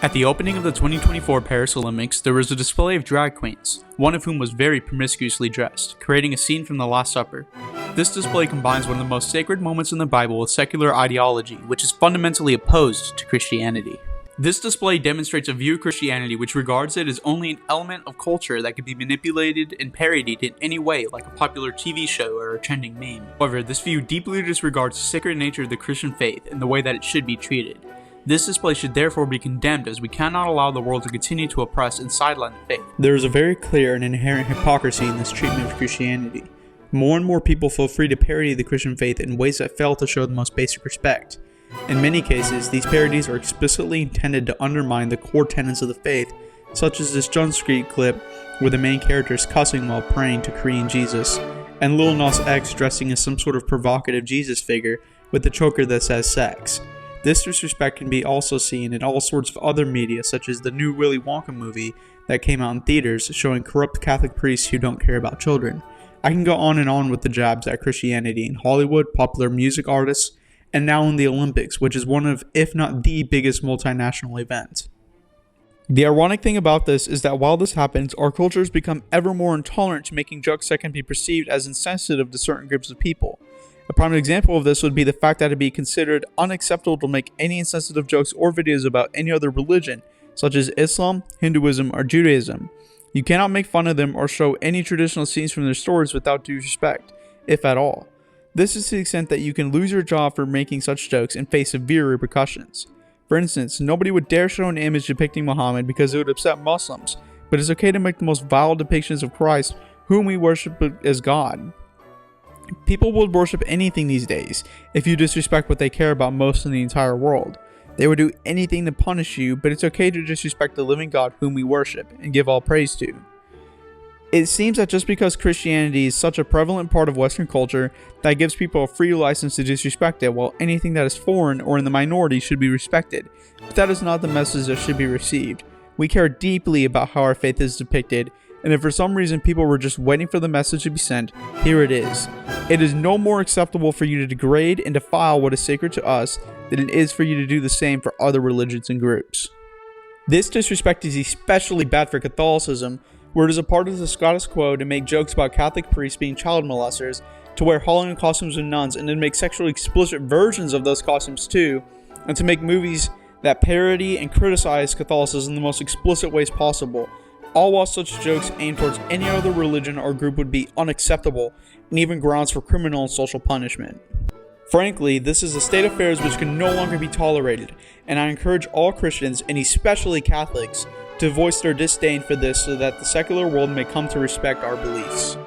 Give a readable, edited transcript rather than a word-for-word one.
At the opening of the 2024 Paris Olympics, there was a display of drag queens, one of whom was very promiscuously dressed, creating a scene from the Last Supper. This display combines one of the most sacred moments in the Bible with secular ideology, which is fundamentally opposed to Christianity. This display demonstrates a view of Christianity which regards it as only an element of culture that can be manipulated and parodied in any way, like a popular TV show or a trending meme. However, this view deeply disregards the sacred nature of the Christian faith and the way that it should be treated. This display should therefore be condemned, as we cannot allow the world to continue to oppress and sideline the faith. There is a very clear and inherent hypocrisy in this treatment of Christianity. More and more people feel free to parody the Christian faith in ways that fail to show the most basic respect. In many cases, these parodies are explicitly intended to undermine the core tenets of the faith, such as this Jump Street clip where the main character is cussing while praying to Korean Jesus, and Lil Nas X dressing as some sort of provocative Jesus figure with a choker that says sex. This disrespect can be also seen in all sorts of other media, such as the new Willy Wonka movie that came out in theaters showing corrupt Catholic priests who don't care about children. I can go on and on with the jabs at Christianity in Hollywood, popular music artists, and now in the Olympics, which is one of, if not the biggest multinational event. The ironic thing about this is that while this happens, our culture has become ever more intolerant to making jokes that can be perceived as insensitive to certain groups of people. A prime example of this would be the fact that it would be considered unacceptable to make any insensitive jokes or videos about any other religion, such as Islam, Hinduism, or Judaism. You cannot make fun of them or show any traditional scenes from their stories without due respect, if at all. This is to the extent that you can lose your job for making such jokes and face severe repercussions. For instance, nobody would dare show an image depicting Muhammad because it would upset Muslims, but it's okay to make the most vile depictions of Christ, whom we worship as God. People would worship anything these days if you disrespect what they care about most in the entire world. They would do anything to punish you, but it's okay to disrespect the living God whom we worship and give all praise to. It seems that just because Christianity is such a prevalent part of Western culture, that gives people a free license to disrespect it, while anything that is foreign or in the minority should be respected. But that is not the message that should be received. We care deeply about how our faith is depicted, and if for some reason people were just waiting for the message to be sent, here it is. It is no more acceptable for you to degrade and defile what is sacred to us than it is for you to do the same for other religions and groups. This disrespect is especially bad for Catholicism, where it is a part of the status quo to make jokes about Catholic priests being child molesters, to wear Halloween costumes of nuns, and then make sexually explicit versions of those costumes too, and to make movies that parody and criticize Catholicism in the most explicit ways possible, all while such jokes aimed towards any other religion or group would be unacceptable and even grounds for criminal and social punishment. Frankly, this is a state of affairs which can no longer be tolerated, and I encourage all Christians, and especially Catholics, to voice their disdain for this so that the secular world may come to respect our beliefs.